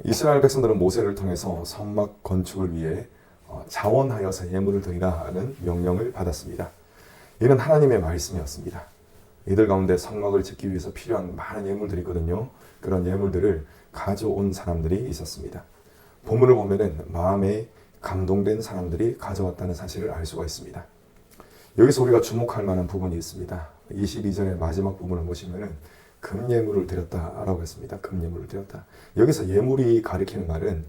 이스라엘 백성들은 모세를 통해서 성막 건축을 위해 자원하여서 예물을 드리라는 명령을 받았습니다. 이는 하나님의 말씀이었습니다. 이들 가운데 성막을 짓기 위해서 필요한 많은 예물들이 있거든요. 그런 예물들을 가져온 사람들이 있었습니다. 본문을 보면은 마음에 감동된 사람들이 가져왔다는 사실을 알 수가 있습니다. 여기서 우리가 주목할 만한 부분이 있습니다. 22절의 마지막 부분을 보시면은 금예물을 드렸다라고 했습니다. 금예물을 드렸다. 여기서 예물이 가리키는 말은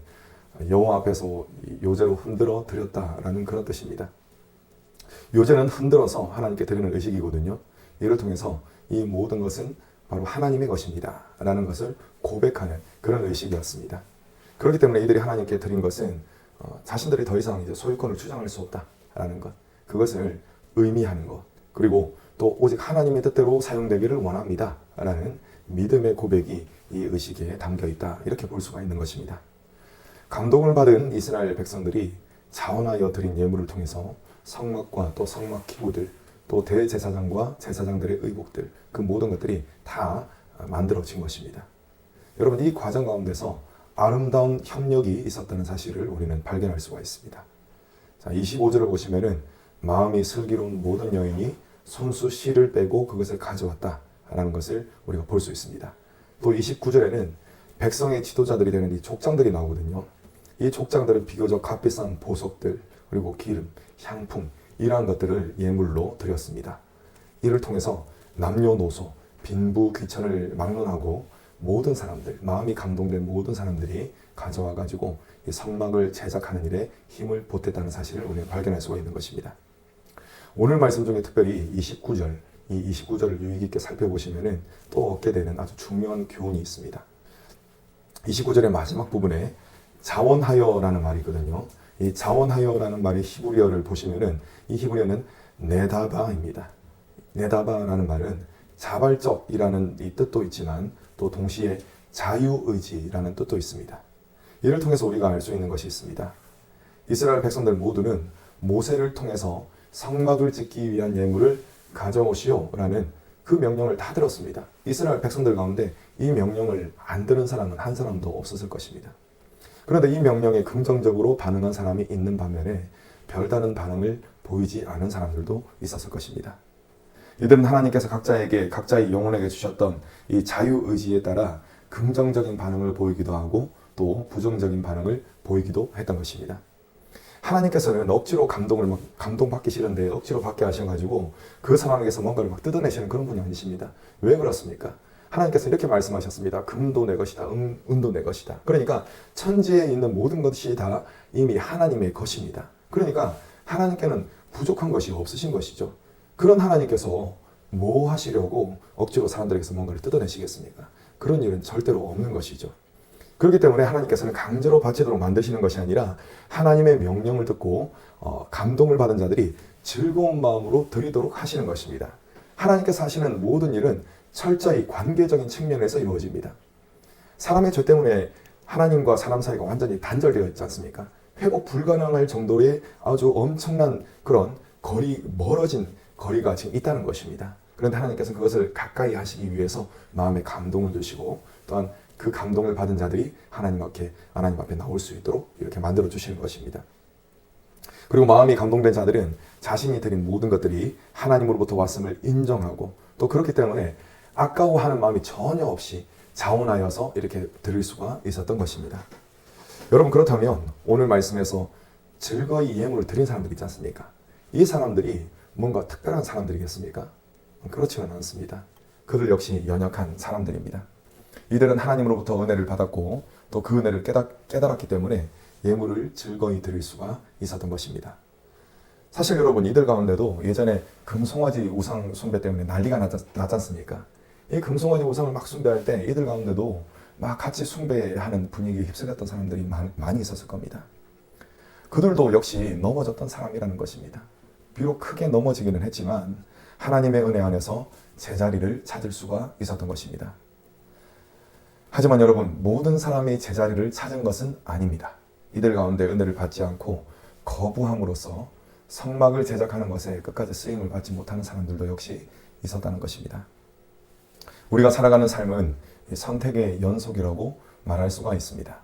여호와 앞에서 요제로 흔들어 드렸다라는 그런 뜻입니다. 요제는 흔들어서 하나님께 드리는 의식이거든요. 이를 통해서 이 모든 것은 바로 하나님의 것입니다 라는 것을 고백하는 그런 의식이었습니다. 그렇기 때문에 이들이 하나님께 드린 것은 자신들이 더 이상 이제 소유권을 주장할 수 없다라는 것, 그것을 의미하는 것, 그리고 또 오직 하나님의 뜻대로 사용되기를 원합니다 라는 믿음의 고백이 이 의식에 담겨 있다, 이렇게 볼 수가 있는 것입니다. 감동을 받은 이스라엘 백성들이 자원하여 드린 예물을 통해서 성막과 또 성막 기구들, 또 대제사장과 제사장들의 의복들, 그 모든 것들이 다 만들어진 것입니다. 여러분, 이 과정 가운데서 아름다운 협력이 있었다는 사실을 우리는 발견할 수가 있습니다. 자, 25절을 보시면은 마음이 슬기로운 모든 여인이 손수 실을 빼고 그것을 가져왔다라는 것을 우리가 볼 수 있습니다. 또 29절에는 백성의 지도자들이 되는 이 족장들이 나오거든요. 이 족장들은 비교적 값비싼 보석들, 그리고 기름, 향품, 이러한 것들을 예물로 드렸습니다. 이를 통해서 남녀노소, 빈부 귀천을 막론하고 모든 사람들, 마음이 감동된 모든 사람들이 가져와 가지고 이 성막을 제작하는 일에 힘을 보탰다는 사실을 우리가 발견할 수가 있는 것입니다. 오늘 말씀 중에 특별히 29절, 이 29절을 유의 깊게 살펴보시면은 또 얻게 되는 아주 중요한 교훈이 있습니다. 29절의 마지막 부분에 자원하여라는 말이 있거든요. 이 자원하여라는 말의 히브리어를 보시면은 이 히브리어는 네다바입니다. 네다바라는 말은 자발적이라는 이 뜻도 있지만 또 동시에 자유의지라는 뜻도 있습니다. 이를 통해서 우리가 알 수 있는 것이 있습니다. 이스라엘 백성들 모두는 모세를 통해서 성막을 짓기 위한 예물을 가져오시오라는 그 명령을 다 들었습니다. 이스라엘 백성들 가운데 이 명령을 안 들은 사람은 한 사람도 없었을 것입니다. 그런데 이 명령에 긍정적으로 반응한 사람이 있는 반면에 별다른 반응을 보이지 않은 사람들도 있었을 것입니다. 이들은 하나님께서 각자의 영혼에게 주셨던 이 자유의지에 따라 긍정적인 반응을 보이기도 하고 또 부정적인 반응을 보이기도 했던 것입니다. 하나님께서는 억지로 감동받기 싫은데 억지로 받게 하셔가지고 그 상황에서 뭔가를 막 뜯어내시는 그런 분이 아니십니다. 왜 그렇습니까? 하나님께서 이렇게 말씀하셨습니다. 금도 내 것이다, 은도 내 것이다. 그러니까 천지에 있는 모든 것이 다 이미 하나님의 것입니다. 그러니까 하나님께는 부족한 것이 없으신 것이죠. 그런 하나님께서 뭐 하시려고 억지로 사람들에게서 뭔가를 뜯어내시겠습니까? 그런 일은 절대로 없는 것이죠. 그렇기 때문에 하나님께서는 강제로 바치도록 만드시는 것이 아니라 하나님의 명령을 듣고 감동을 받은 자들이 즐거운 마음으로 드리도록 하시는 것입니다. 하나님께서 하시는 모든 일은 철저히 관계적인 측면에서 이루어집니다. 사람의 죄 때문에 하나님과 사람 사이가 완전히 단절되어 있지 않습니까? 회복 불가능할 정도의 아주 엄청난 그런 멀어진 거리가 지금 있다는 것입니다. 그런데 하나님께서는 그것을 가까이 하시기 위해서 마음에 감동을 주시고 또한 그 감동을 받은 자들이 하나님 앞에 나올 수 있도록 이렇게 만들어 주시는 것입니다. 그리고 마음이 감동된 자들은 자신이 드린 모든 것들이 하나님으로부터 왔음을 인정하고 또 그렇기 때문에 아까워하는 마음이 전혀 없이 자원하여서 이렇게 드릴 수가 있었던 것입니다. 여러분, 그렇다면 오늘 말씀에서 즐거이 예물을 드린 사람들이 있지 않습니까? 이 사람들이 뭔가 특별한 사람들이겠습니까? 그렇지는 않습니다. 그들 역시 연약한 사람들입니다. 이들은 하나님으로부터 은혜를 받았고 또 그 은혜를 깨달았기 때문에 예물을 즐거이 드릴 수가 있었던 것입니다. 사실 여러분, 이들 가운데도 예전에 금송아지 우상 숭배 때문에 난리가 났지 않습니까? 이 금송아지 우상을 막 숭배할 때 이들 가운데도 막 같이 숭배하는 분위기에 휩쓸렸던 사람들이 많이 있었을 겁니다. 그들도 역시 넘어졌던 사람이라는 것입니다. 비록 크게 넘어지기는 했지만 하나님의 은혜 안에서 제자리를 찾을 수가 있었던 것입니다. 하지만 여러분, 모든 사람이 제자리를 찾은 것은 아닙니다. 이들 가운데 은혜를 받지 않고 거부함으로써 성막을 제작하는 것에 끝까지 쓰임을 받지 못하는 사람들도 역시 있었다는 것입니다. 우리가 살아가는 삶은 선택의 연속이라고 말할 수가 있습니다.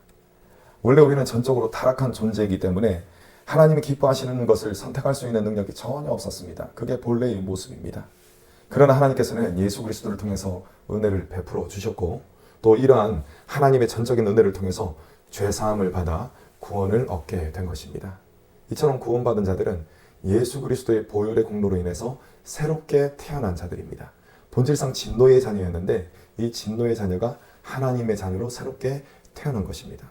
원래 우리는 전적으로 타락한 존재이기 때문에 하나님이 기뻐하시는 것을 선택할 수 있는 능력이 전혀 없었습니다. 그게 본래의 모습입니다. 그러나 하나님께서는 예수 그리스도를 통해서 은혜를 베풀어 주셨고, 또 이러한 하나님의 전적인 은혜를 통해서 죄사함을 받아 구원을 얻게 된 것입니다. 이처럼 구원받은 자들은 예수 그리스도의 보혈의 공로로 인해서 새롭게 태어난 자들입니다. 본질상 진노의 자녀였는데 이 진노의 자녀가 하나님의 자녀로 새롭게 태어난 것입니다.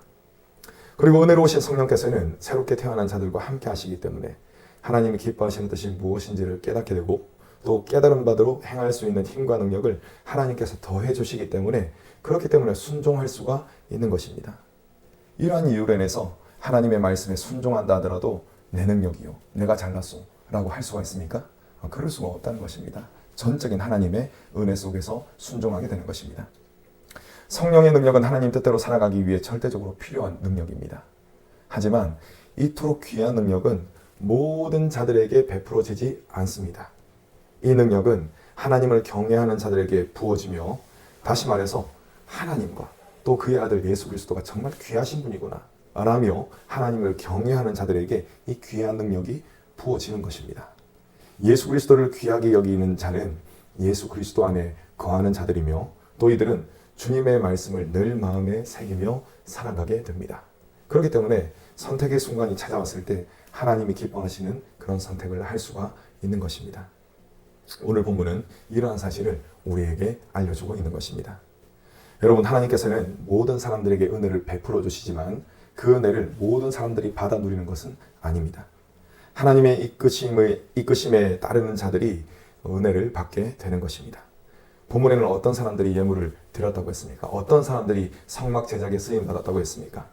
그리고 은혜로우신 성령께서는 새롭게 태어난 자들과 함께 하시기 때문에 하나님이 기뻐하시는 뜻이 무엇인지를 깨닫게 되고, 또 깨달은 바대로 행할 수 있는 힘과 능력을 하나님께서 더해 주시기 때문에, 그렇기 때문에 순종할 수가 있는 것입니다. 이러한 이유로 인해서 하나님의 말씀에 순종한다 하더라도 내 능력이요, 내가 잘났소 라고 할 수가 있습니까? 그럴 수가 없다는 것입니다. 전적인 하나님의 은혜 속에서 순종하게 되는 것입니다. 성령의 능력은 하나님 뜻대로 살아가기 위해 절대적으로 필요한 능력입니다. 하지만 이토록 귀한 능력은 모든 자들에게 베풀어지지 않습니다. 이 능력은 하나님을 경외하는 자들에게 부어지며, 다시 말해서 하나님과 또 그의 아들 예수 그리스도가 정말 귀하신 분이구나 라며 하나님을 경외하는 자들에게 이 귀한 능력이 부어지는 것입니다. 예수 그리스도를 귀하게 여기는 자는 예수 그리스도 안에 거하는 자들이며, 또 이들은 주님의 말씀을 늘 마음에 새기며 살아가게 됩니다. 그렇기 때문에 선택의 순간이 찾아왔을 때 하나님이 기뻐하시는 그런 선택을 할 수가 있는 것입니다. 오늘 본문은 이러한 사실을 우리에게 알려주고 있는 것입니다. 여러분, 하나님께서는 모든 사람들에게 은혜를 베풀어 주시지만 그 은혜를 모든 사람들이 받아 누리는 것은 아닙니다. 하나님의 이끄심에 따르는 자들이 은혜를 받게 되는 것입니다. 본문에는 어떤 사람들이 예물을 드렸다고 했습니까? 어떤 사람들이 성막 제작에 쓰임 받았다고 했습니까?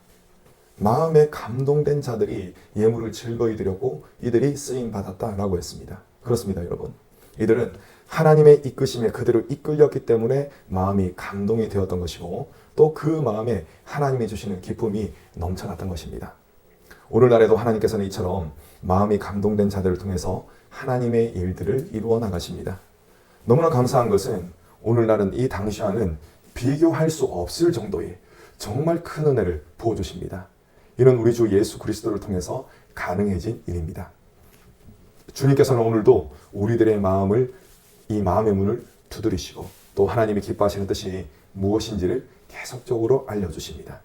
마음에 감동된 자들이 예물을 즐거이 드렸고 이들이 쓰임 받았다라고 했습니다. 그렇습니다, 여러분. 이들은 하나님의 이끄심에 그대로 이끌렸기 때문에 마음이 감동이 되었던 것이고, 또 그 마음에 하나님이 주시는 기쁨이 넘쳐났던 것입니다. 오늘날에도 하나님께서는 이처럼 마음이 감동된 자들을 통해서 하나님의 일들을 이루어 나가십니다. 너무나 감사한 것은 오늘날은 이 당시와는 비교할 수 없을 정도의 정말 큰 은혜를 부어주십니다. 이는 우리 주 예수 그리스도를 통해서 가능해진 일입니다. 주님께서는 오늘도 우리들의 이 마음의 문을 두드리시고, 또 하나님이 기뻐하시는 뜻이 무엇인지를 계속적으로 알려주십니다.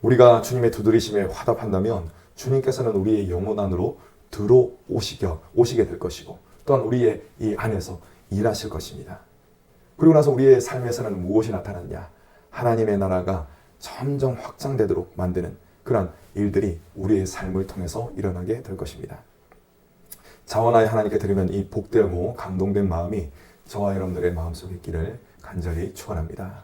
우리가 주님의 두드리심에 화답한다면 주님께서는 우리의 영혼 안으로 들어오시게 될 것이고, 또한 우리의 이 안에서 일하실 것입니다. 그리고 나서 우리의 삶에서는 무엇이 나타났냐? 하나님의 나라가 점점 확장되도록 만드는 그런 일들이 우리의 삶을 통해서 일어나게 될 것입니다. 자원하여 하나님께 드리는 이 복되고 감동된 마음이 저와 여러분들의 마음속에 있기를 간절히 축원합니다.